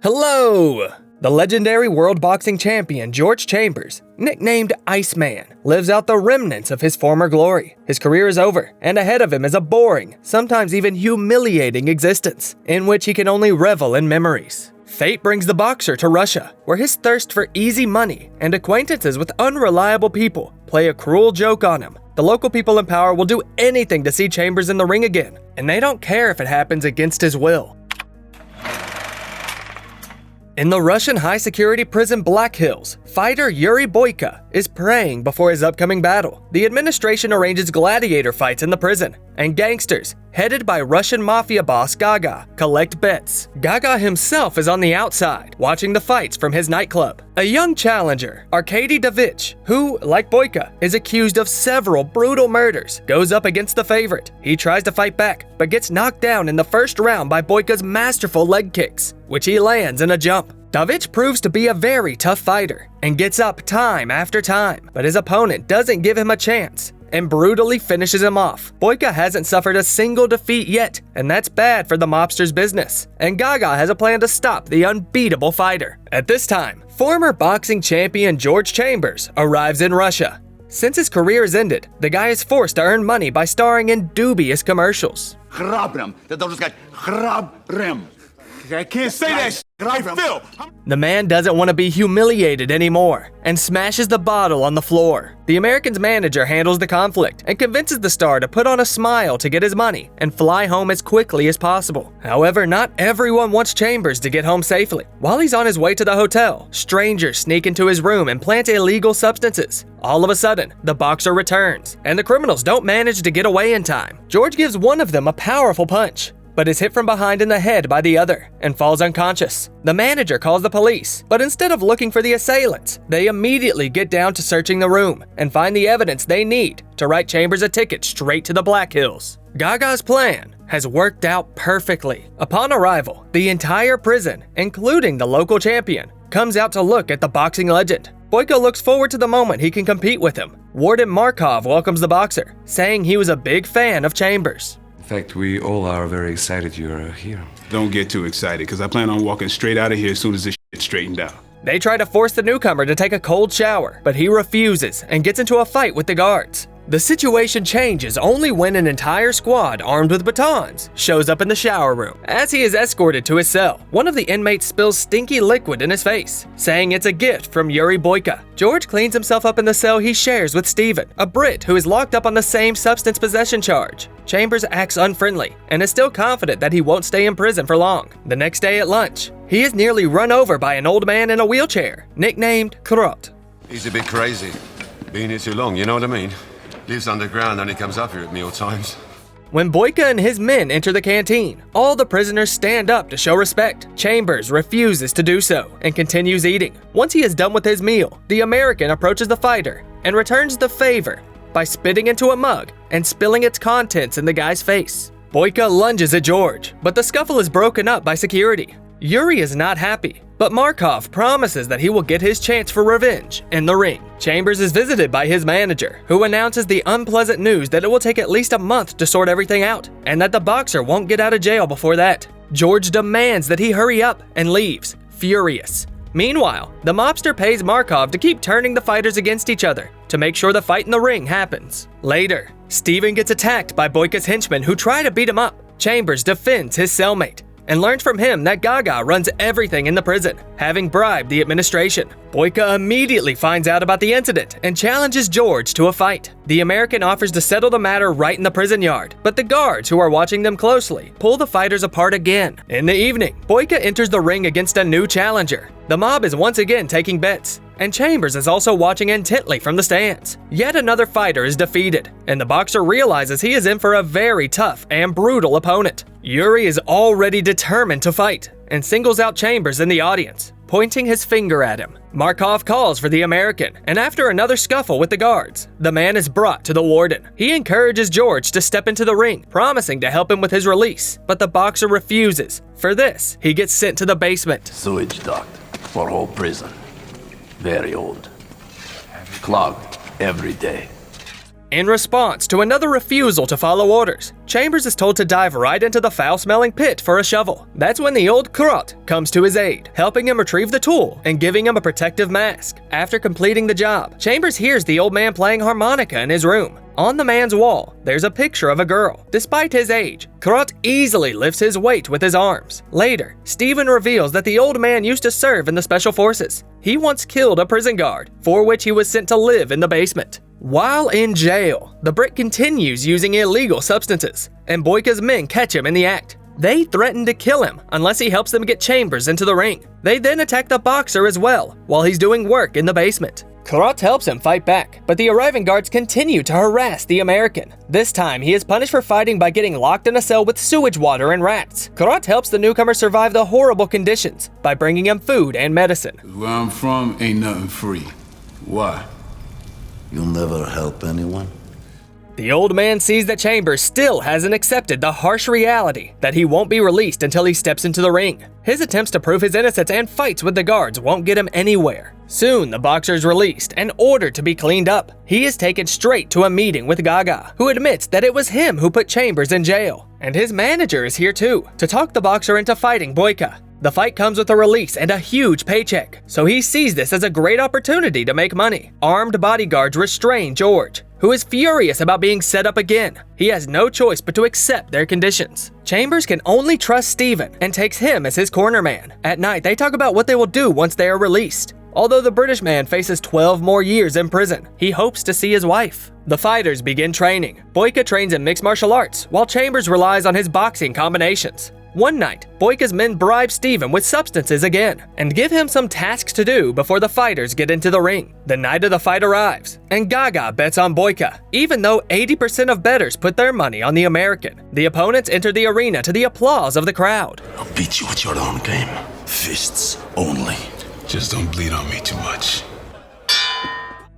Hello! The legendary world boxing champion George Chambers, nicknamed Iceman, lives out the remnants of his former glory. His career is over, and ahead of him is a boring, sometimes even humiliating existence, in which he can only revel in memories. Fate brings the boxer to Russia, where his thirst for easy money and acquaintances with unreliable people play a cruel joke on him. The local people in power will do anything to see Chambers in the ring again, and they don't care if it happens against his will. In the Russian high-security prison Black Hills, fighter Yuri Boyka is praying before his upcoming battle. The administration arranges gladiator fights in the prison, and gangsters, headed by Russian mafia boss Gaga, collect bets. Gaga himself is on the outside, watching the fights from his nightclub. A young challenger, Arkady Davich, who, like Boyka, is accused of several brutal murders, goes up against the favorite. He tries to fight back, but gets knocked down in the first round by Boyka's masterful leg kicks, which he lands in a jump. Davich proves to be a very tough fighter, and gets up time after time, but his opponent doesn't give him a chance and brutally finishes him off. Boyka hasn't suffered a single defeat yet, and that's bad for the mobster's business, and Gaga has a plan to stop the unbeatable fighter. At this time, former boxing champion George Chambers arrives in Russia. Since his career has ended, the guy is forced to earn money by starring in dubious commercials. Храбрым. Ты должен сказать храбрым. I can't say that shit. I feel. The man doesn't want to be humiliated anymore and smashes the bottle on the floor. The American's manager handles the conflict and convinces the star to put on a smile to get his money and fly home as quickly as possible. However, not everyone wants Chambers to get home safely. While he's on his way to the hotel, strangers sneak into his room and plant illegal substances. All of a sudden, the boxer returns, and the criminals don't manage to get away in time. George gives one of them a powerful punch, but is hit from behind in the head by the other and falls unconscious. The manager calls the police, but instead of looking for the assailants, they immediately get down to searching the room and find the evidence they need to write Chambers a ticket straight to the Black Hills. Gaga's plan has worked out perfectly. Upon arrival, the entire prison, including the local champion, comes out to look at the boxing legend. Boyka looks forward to the moment he can compete with him. Warden Markov welcomes the boxer, saying he was a big fan of Chambers. In fact, we all are very excited you're here. Don't get too excited, because I plan on walking straight out of here as soon as this shit's straightened out. They try to force the newcomer to take a cold shower, but he refuses and gets into a fight with the guards. The situation changes only when an entire squad armed with batons shows up in the shower room. As he is escorted to his cell, one of the inmates spills stinky liquid in his face, saying it's a gift from Yuri Boyka. George cleans himself up in the cell he shares with Steven, a Brit who is locked up on the same substance possession charge. Chambers acts unfriendly and is still confident that he won't stay in prison for long. The next day at lunch, he is nearly run over by an old man in a wheelchair, nicknamed Krot. He's a bit crazy. Been here too long, you know what I mean? Lives underground and he comes up here at meal times. When Boyka and his men enter the canteen, all the prisoners stand up to show respect. Chambers refuses to do so and continues eating. Once he is done with his meal, the American approaches the fighter and returns the favor by spitting into a mug and spilling its contents in the guy's face. Boyka lunges at George, but the scuffle is broken up by security. Yuri is not happy, but Markov promises that he will get his chance for revenge in the ring. Chambers is visited by his manager, who announces the unpleasant news that it will take at least a month to sort everything out, and that the boxer won't get out of jail before that. George demands that he hurry up and leaves, furious. Meanwhile, the mobster pays Markov to keep turning the fighters against each other to make sure the fight in the ring happens. Later, Steven gets attacked by Boyka's henchmen who try to beat him up. Chambers defends his cellmate and learns from him that Gaga runs everything in the prison, having bribed the administration. Boyka immediately finds out about the incident and challenges George to a fight. The American offers to settle the matter right in the prison yard, but the guards, who are watching them closely, pull the fighters apart again. In the evening, Boyka enters the ring against a new challenger. The mob is once again taking bets, and Chambers is also watching intently from the stands. Yet another fighter is defeated, and the boxer realizes he is in for a very tough and brutal opponent. Yuri is already determined to fight and singles out Chambers in the audience, pointing his finger at him. Markov calls for the American, and after another scuffle with the guards, the man is brought to the warden. He encourages George to step into the ring, promising to help him with his release, but the boxer refuses. For this, he gets sent to the basement. Sewage duct for whole prison. Very old. Clogged every day. In response to another refusal to follow orders, Chambers is told to dive right into the foul-smelling pit for a shovel. That's when the old Krot comes to his aid, helping him retrieve the tool and giving him a protective mask. After completing the job, Chambers hears the old man playing harmonica in his room. On the man's wall, there's a picture of a girl. Despite his age, Krot easily lifts his weight with his arms. Later, Steven reveals that the old man used to serve in the Special Forces. He once killed a prison guard, for which he was sent to live in the basement. While in jail, the Brit continues using illegal substances, and Boyka's men catch him in the act. They threaten to kill him unless he helps them get Chambers into the ring. They then attack the boxer as well, while he's doing work in the basement. Krot helps him fight back, but the arriving guards continue to harass the American. This time, he is punished for fighting by getting locked in a cell with sewage water and rats. Krot helps the newcomer survive the horrible conditions by bringing him food and medicine. Where I'm from, ain't nothing free. Why? You'll never help anyone? The old man sees that Chambers still hasn't accepted the harsh reality that he won't be released until he steps into the ring. His attempts to prove his innocence and fights with the guards won't get him anywhere. Soon, the boxer is released and ordered to be cleaned up. He is taken straight to a meeting with Gaga, who admits that it was him who put Chambers in jail. And his manager is here too, to talk the boxer into fighting Boyka. The fight comes with a release and a huge paycheck, so he sees this as a great opportunity to make money. Armed bodyguards restrain George, who is furious about being set up again. He has no choice but to accept their conditions. Chambers can only trust Steven and takes him as his corner man. At night, they talk about what they will do once they are released. Although the British man faces 12 more years in prison, he hopes to see his wife. The fighters begin training. Boyka trains in mixed martial arts, while Chambers relies on his boxing combinations. One night, Boyka's men bribe Steven with substances again and give him some tasks to do before the fighters get into the ring. The night of the fight arrives, and Gaga bets on Boyka, even though 80% of bettors put their money on the American. The opponents enter the arena to the applause of the crowd. I'll beat you at your own game. Fists only. Just don't bleed on me too much.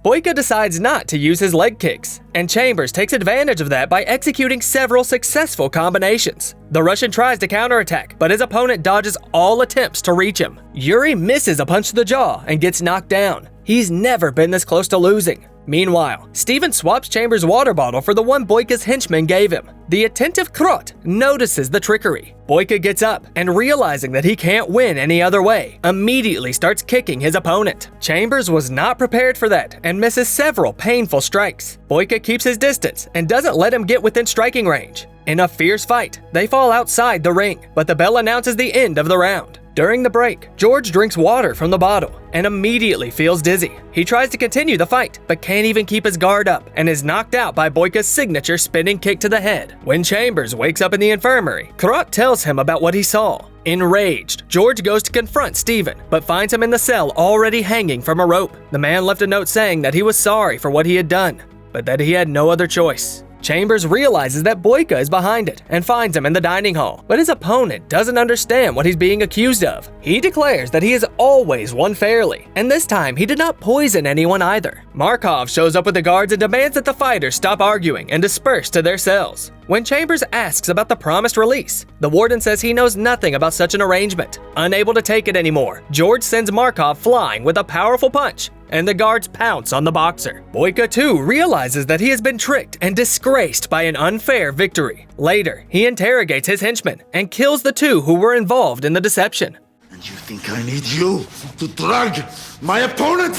Boyka decides not to use his leg kicks, and Chambers takes advantage of that by executing several successful combinations. The Russian tries to counterattack, but his opponent dodges all attempts to reach him. Yuri misses a punch to the jaw and gets knocked down. He's never been this close to losing. Meanwhile, Steven swaps Chambers' water bottle for the one Boyka's henchman gave him. The attentive Krot notices the trickery. Boyka gets up and, realizing that he can't win any other way, immediately starts kicking his opponent. Chambers was not prepared for that and misses several painful strikes. Boyka keeps his distance and doesn't let him get within striking range. In a fierce fight, they fall outside the ring, but the bell announces the end of the round. During the break, George drinks water from the bottle and immediately feels dizzy. He tries to continue the fight, but can't even keep his guard up and is knocked out by Boyka's signature spinning kick to the head. When Chambers wakes up in the infirmary, Krot tells him about what he saw. Enraged, George goes to confront Steven, but finds him in the cell already hanging from a rope. The man left a note saying that he was sorry for what he had done, but that he had no other choice. Chambers realizes that Boyka is behind it and finds him in the dining hall, but his opponent doesn't understand what he's being accused of. He declares that he has always won fairly, and this time he did not poison anyone either. Markov shows up with the guards and demands that the fighters stop arguing and disperse to their cells. When Chambers asks about the promised release, the warden says he knows nothing about such an arrangement. Unable to take it anymore, George sends Markov flying with a powerful punch, and the guards pounce on the boxer. Boyka too realizes that he has been tricked and disgraced by an unfair victory. Later, he interrogates his henchmen and kills the two who were involved in the deception. And you think I need you to drag my opponent?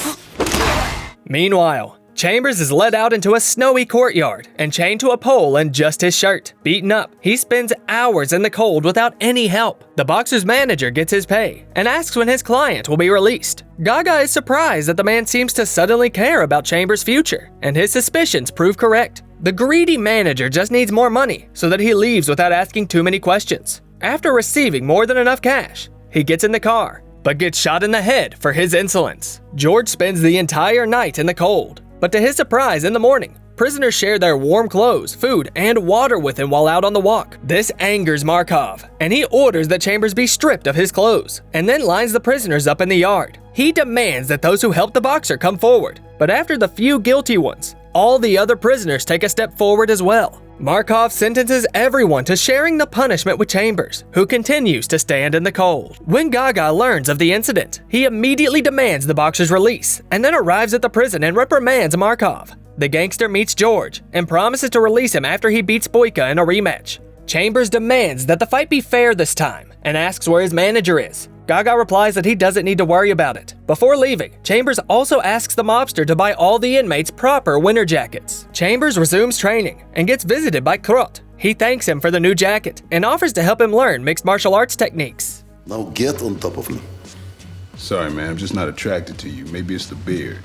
Meanwhile, Chambers is led out into a snowy courtyard and chained to a pole in just his shirt. Beaten up, he spends hours in the cold without any help. The boxer's manager gets his pay and asks when his client will be released. Gaga is surprised that the man seems to suddenly care about Chambers' future, and his suspicions prove correct. The greedy manager just needs more money so that he leaves without asking too many questions. After receiving more than enough cash, he gets in the car, but gets shot in the head for his insolence. George spends the entire night in the cold. But to his surprise, in the morning, prisoners share their warm clothes, food, and water with him while out on the walk. This angers Markov, and he orders that Chambers be stripped of his clothes, and then lines the prisoners up in the yard. He demands that those who helped the boxer come forward, but after the few guilty ones, all the other prisoners take a step forward as well. Markov sentences everyone to sharing the punishment with Chambers, who continues to stand in the cold. When Gaga learns of the incident, he immediately demands the boxer's release and then arrives at the prison and reprimands Markov. The gangster meets George and promises to release him after he beats Boyka in a rematch. Chambers demands that the fight be fair this time and asks where his manager is. Gaga replies that he doesn't need to worry about it. Before leaving, Chambers also asks the mobster to buy all the inmates proper winter jackets. Chambers resumes training and gets visited by Krot. He thanks him for the new jacket and offers to help him learn mixed martial arts techniques. Now get on top of me. Sorry, man, I'm just not attracted to you. Maybe it's the beard.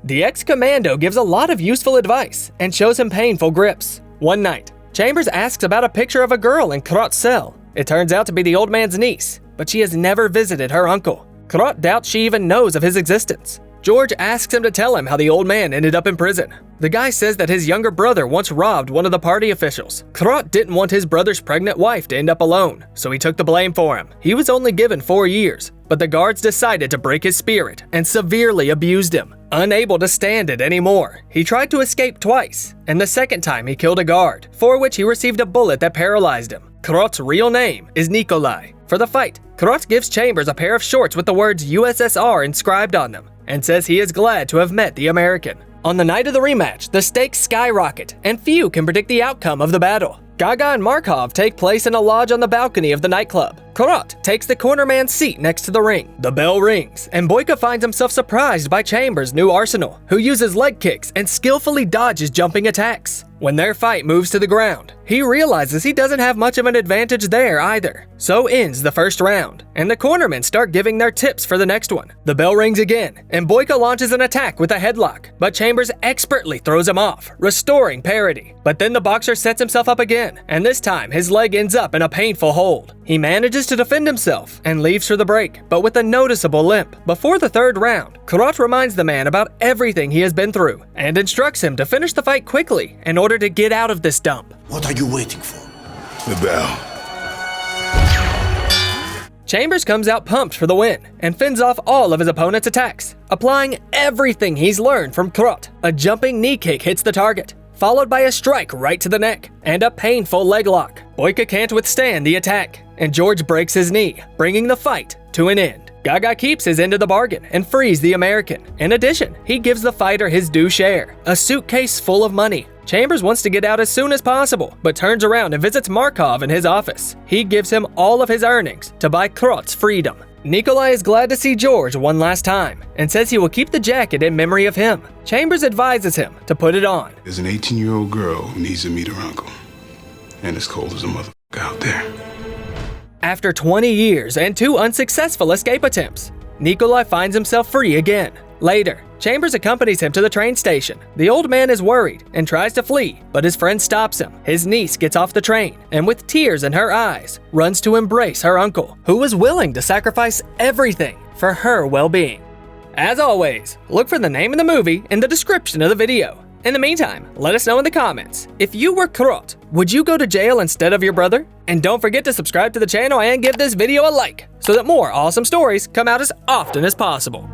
The ex-commando gives a lot of useful advice and shows him painful grips. One night, Chambers asks about a picture of a girl in Krot's cell. It turns out to be the old man's niece, but she has never visited her uncle. Krot doubts she even knows of his existence. George asks him to tell him how the old man ended up in prison. The guy says that his younger brother once robbed one of the party officials. Krot didn't want his brother's pregnant wife to end up alone, so he took the blame for him. He was only given 4 years, but the guards decided to break his spirit and severely abused him. Unable to stand it anymore, he tried to escape twice, and the second time he killed a guard, for which he received a bullet that paralyzed him. Krot's real name is Nikolai. For the fight, Krot gives Chambers a pair of shorts with the words USSR inscribed on them, and says he is glad to have met the American. On the night of the rematch, the stakes skyrocket, and few can predict the outcome of the battle. Gaga and Markov take place in a lodge on the balcony of the nightclub. Krot takes the cornerman's seat next to the ring. The bell rings, and Boyka finds himself surprised by Chambers' new arsenal, who uses leg kicks and skillfully dodges jumping attacks. When their fight moves to the ground, he realizes he doesn't have much of an advantage there either. So ends the first round, and the cornermen start giving their tips for the next one. The bell rings again, and Boyka launches an attack with a headlock, but Chambers expertly throws him off, restoring parity. But then the boxer sets himself up again, and this time his leg ends up in a painful hold. He manages to defend himself and leaves for the break, but with a noticeable limp. Before the third round, Krot reminds the man about everything he has been through and instructs him to finish the fight quickly in order to get out of this dump. What are you waiting for? The bell. Chambers comes out pumped for the win and fends off all of his opponent's attacks, applying everything he's learned from Krot. A jumping knee kick hits the target, followed by a strike right to the neck and a painful leg lock. Boyka can't withstand the attack, and George breaks his knee, bringing the fight to an end. Gaga keeps his end of the bargain and frees the American. In addition, he gives the fighter his due share, a suitcase full of money. Chambers wants to get out as soon as possible, but turns around and visits Markov in his office. He gives him all of his earnings to buy Krot's freedom. Nikolai is glad to see George one last time and says he will keep the jacket in memory of him. Chambers advises him to put it on. There's an 18-year-old girl who needs to meet her uncle. And as cold as a motherfucker out there. After 20 years and 2 unsuccessful escape attempts, Nikolai finds himself free again. Later, Chambers accompanies him to the train station. The old man is worried and tries to flee, but his friend stops him. His niece gets off the train and with tears in her eyes, runs to embrace her uncle, who was willing to sacrifice everything for her well-being. As always, look for the name of the movie in the description of the video. In the meantime, let us know in the comments, if you were Krot, would you go to jail instead of your brother? And don't forget to subscribe to the channel and give this video a like, so that more awesome stories come out as often as possible.